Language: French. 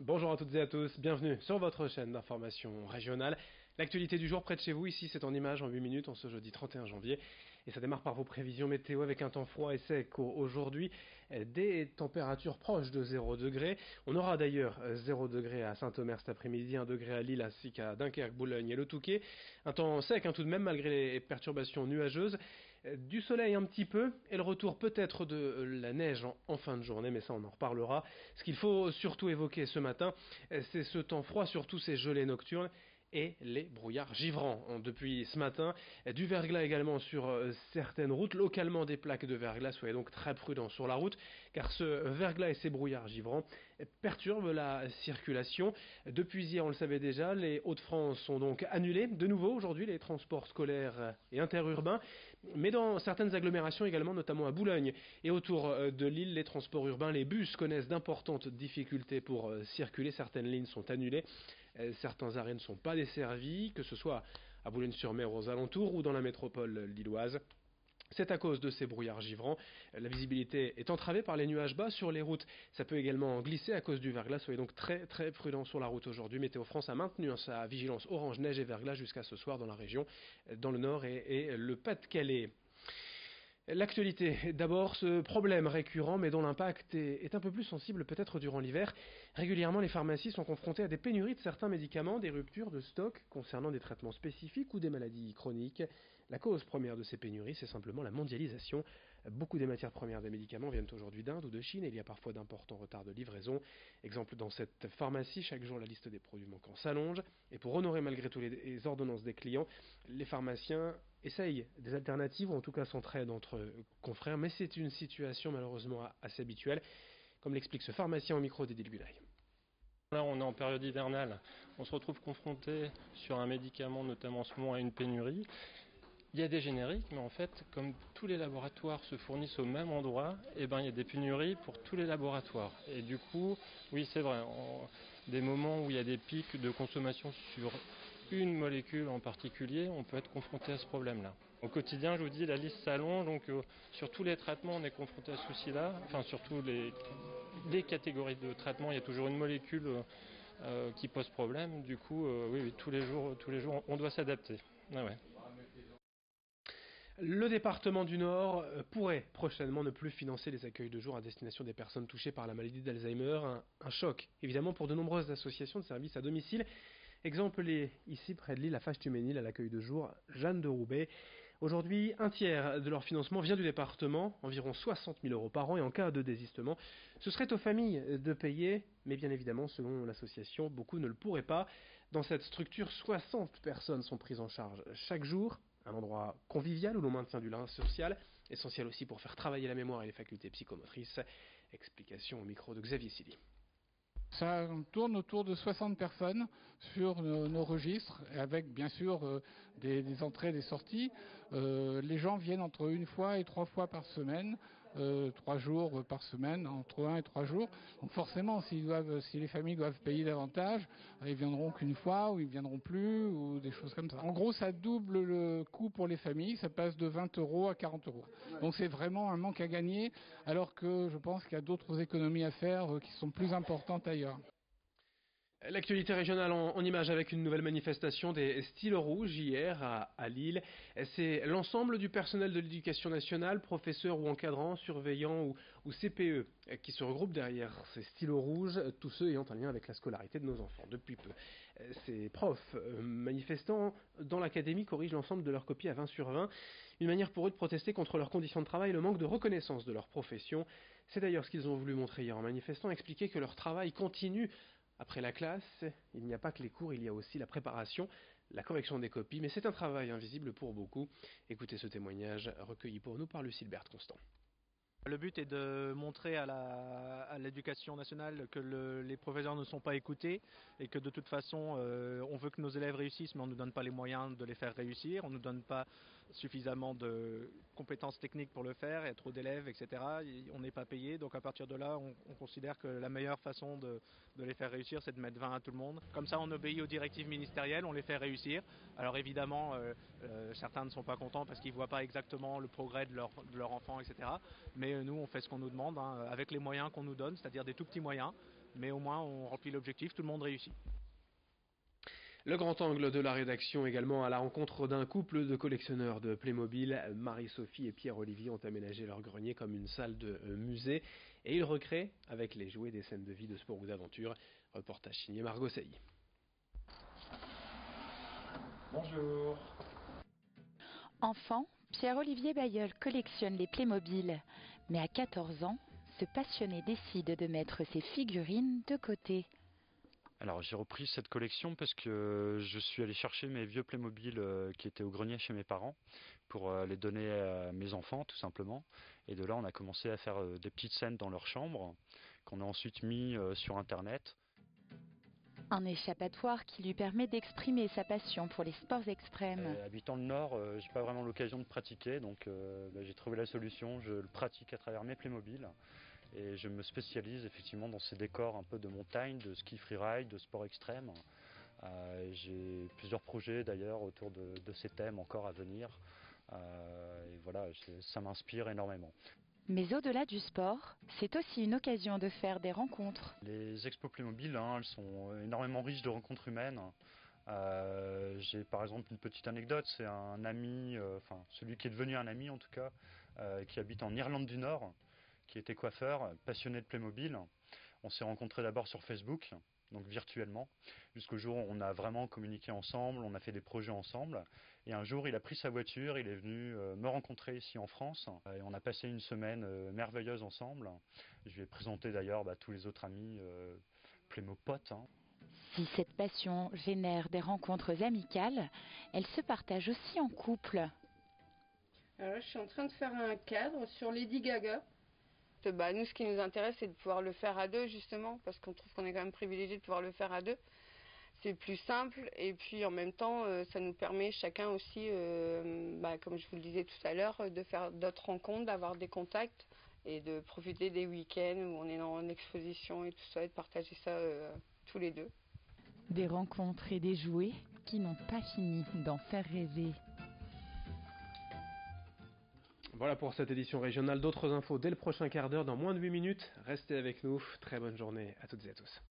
Bonjour à toutes et à tous, bienvenue sur votre chaîne d'information régionale. L'actualité du jour près de chez vous, ici c'est en images en 8 minutes en ce jeudi 31 janvier. Et ça démarre par vos prévisions météo avec un temps froid et sec aujourd'hui, des températures proches de 0 degré. On aura d'ailleurs 0 degré à Saint-Omer cet après-midi, 1 degré à Lille ainsi qu'à Dunkerque, Boulogne et le Touquet. Un temps sec tout de même malgré les perturbations nuageuses. Du soleil un petit peu et le retour peut-être de la neige en fin de journée, mais ça on en reparlera. Ce qu'il faut surtout évoquer ce matin, c'est ce temps froid, surtout ces gelées nocturnes et les brouillards givrants. Depuis ce matin, du verglas également sur certaines routes, localement des plaques de verglas, soyez donc très prudents sur la route, car ce verglas et ces brouillards givrants perturbent la circulation. Depuis hier, on le savait déjà, les Hauts-de-France sont donc annulés. De nouveau, aujourd'hui, les transports scolaires et interurbains, mais dans certaines agglomérations également, notamment à Boulogne et autour de Lille, les transports urbains, les bus connaissent d'importantes difficultés pour circuler. Certaines lignes sont annulées. Certains arrêts ne sont pas desservis, que ce soit à Boulogne-sur-Mer aux alentours ou dans la métropole lilloise. C'est à cause de ces brouillards givrants. La visibilité est entravée par les nuages bas sur les routes. Ça peut également glisser à cause du verglas. Soyez donc très très prudents sur la route aujourd'hui. Météo France a maintenu sa vigilance orange, neige et verglas jusqu'à ce soir dans la région, dans le nord et le Pas-de-Calais. L'actualité, d'abord ce problème récurrent mais dont l'impact est un peu plus sensible peut-être durant l'hiver. Régulièrement les pharmacies sont confrontées à des pénuries de certains médicaments, des ruptures de stock concernant des traitements spécifiques ou des maladies chroniques. La cause première de ces pénuries, c'est simplement la mondialisation. Beaucoup des matières premières des médicaments viennent aujourd'hui d'Inde ou de Chine et il y a parfois d'importants retards de livraison. Exemple, dans cette pharmacie, chaque jour la liste des produits manquants s'allonge et pour honorer malgré tout les ordonnances des clients, les pharmaciens essayent des alternatives ou en tout cas s'entraident entre confrères, mais c'est une situation malheureusement assez habituelle, comme l'explique ce pharmacien au micro d'Edil Gulay. Là, on est en période hivernale, on se retrouve confronté sur un médicament, notamment en ce moment, à une pénurie. Il y a des génériques, mais en fait, comme tous les laboratoires se fournissent au même endroit, il y a des pénuries pour tous les laboratoires. Et du coup, oui, c'est vrai, des moments où il y a des pics de consommation sur une molécule en particulier, on peut être confronté à ce problème-là. Au quotidien, je vous dis, la liste s'allonge, donc sur tous les traitements, on est confronté à ce souci-là. Enfin, sur toutes les catégories de traitements, il y a toujours une molécule qui pose problème. Du coup, oui, tous les jours, on doit s'adapter. Ah ouais. Le département du Nord pourrait prochainement ne plus financer les accueils de jour à destination des personnes touchées par la maladie d'Alzheimer. Un choc, évidemment, pour de nombreuses associations de services à domicile. Exemple est ici près de Lille, la Fage-Tuménil à l'accueil de jour Jeanne de Roubaix. Aujourd'hui, un tiers de leur financement vient du département, environ 60 000 euros par an, et en cas de désistement, ce serait aux familles de payer, mais bien évidemment, selon l'association, beaucoup ne le pourraient pas. Dans cette structure, 60 personnes sont prises en charge chaque jour. Un endroit convivial où l'on maintient du lien social, essentiel aussi pour faire travailler la mémoire et les facultés psychomotrices. Explication au micro de Xavier Silly. Ça tourne autour de 60 personnes sur nos registres, avec bien sûr des entrées et des sorties. Les gens viennent entre 1 fois et 3 fois par semaine, 3 jours par semaine, entre 1 et 3 jours. Donc forcément, si les familles doivent payer davantage, ils viendront qu'une fois, ou ils viendront plus, ou des choses comme ça. En gros, ça double le coût pour les familles, ça passe de 20 euros à 40 euros. Donc c'est vraiment un manque à gagner, alors que je pense qu'il y a d'autres économies à faire qui sont plus importantes ailleurs. L'actualité régionale en images avec une nouvelle manifestation des stylos rouges hier à Lille. C'est l'ensemble du personnel de l'éducation nationale, professeurs ou encadrants, surveillants ou CPE, qui se regroupent derrière ces stylos rouges, tous ceux ayant un lien avec la scolarité de nos enfants depuis peu. Ces profs manifestants dans l'académie corrigent l'ensemble de leurs copies à 20 sur 20, une manière pour eux de protester contre leurs conditions de travail et le manque de reconnaissance de leur profession. C'est d'ailleurs ce qu'ils ont voulu montrer hier en manifestant, expliquer que leur travail continue. Après la classe, il n'y a pas que les cours, il y a aussi la préparation, la correction des copies, mais c'est un travail invisible pour beaucoup. Écoutez ce témoignage recueilli pour nous par Lucille Constant. Le but est de montrer à l'éducation nationale que les professeurs ne sont pas écoutés et que de toute façon on veut que nos élèves réussissent mais on ne nous donne pas les moyens de les faire réussir, on ne nous donne pas suffisamment de compétences techniques pour le faire, il y a trop d'élèves, etc. On n'est pas payé, donc à partir de là on considère que la meilleure façon de les faire réussir c'est de mettre 20 à tout le monde. Comme ça on obéit aux directives ministérielles, on les fait réussir. Alors évidemment certains ne sont pas contents parce qu'ils ne voient pas exactement le progrès de leur enfant, etc. Mais nous on fait ce qu'on nous demande avec les moyens qu'on nous donne, c'est-à-dire des tout petits moyens. mais au moins on remplit l'objectif, tout le monde réussit. Le grand angle de la rédaction également à la rencontre d'un couple de collectionneurs de Playmobil. Marie-Sophie et Pierre-Olivier ont aménagé leur grenier comme une salle de musée et ils recréent avec les jouets des scènes de vie, de sport ou d'aventure. Reportage signé Margot Sailly. Bonjour. Enfant, Pierre-Olivier Bailleul collectionne les Playmobil. Mais à 14 ans, ce passionné décide de mettre ses figurines de côté. Alors j'ai repris cette collection parce que je suis allé chercher mes vieux Playmobil qui étaient au grenier chez mes parents pour les donner à mes enfants tout simplement. Et de là on a commencé à faire des petites scènes dans leur chambre qu'on a ensuite mis sur internet. Un échappatoire qui lui permet d'exprimer sa passion pour les sports extrêmes. Habitant le Nord, j'ai pas vraiment l'occasion de pratiquer donc j'ai trouvé la solution, je le pratique à travers mes Playmobil. Et je me spécialise effectivement dans ces décors un peu de montagne, de ski freeride, de sport extrême. J'ai plusieurs projets d'ailleurs autour de ces thèmes encore à venir. Et voilà, ça m'inspire énormément. Mais au-delà du sport, c'est aussi une occasion de faire des rencontres. Les expos Playmobil, elles sont énormément riches de rencontres humaines. J'ai par exemple une petite anecdote, c'est un ami, celui qui est devenu un ami en tout cas, qui habite en Irlande du Nord, qui était coiffeur, passionné de Playmobil. On s'est rencontrés d'abord sur Facebook, donc virtuellement, jusqu'au jour où on a vraiment communiqué ensemble, on a fait des projets ensemble. Et un jour, il a pris sa voiture, il est venu me rencontrer ici en France. Et on a passé une semaine merveilleuse ensemble. Je lui ai présenté d'ailleurs tous les autres amis Playmopotes. Si cette passion génère des rencontres amicales, elle se partage aussi en couple. Alors là, je suis en train de faire un cadre sur Lady Gaga. Nous, ce qui nous intéresse, c'est de pouvoir le faire à deux, justement, parce qu'on trouve qu'on est quand même privilégié de pouvoir le faire à deux. C'est plus simple, et puis en même temps, ça nous permet chacun aussi, comme je vous le disais tout à l'heure, de faire d'autres rencontres, d'avoir des contacts, et de profiter des week-ends où on est en exposition et tout ça, et de partager ça tous les deux. Des rencontres et des jouets qui n'ont pas fini d'en faire rêver. Voilà pour cette édition régionale. D'autres infos dès le prochain quart d'heure, dans moins de 8 minutes. Restez avec nous. Très bonne journée à toutes et à tous.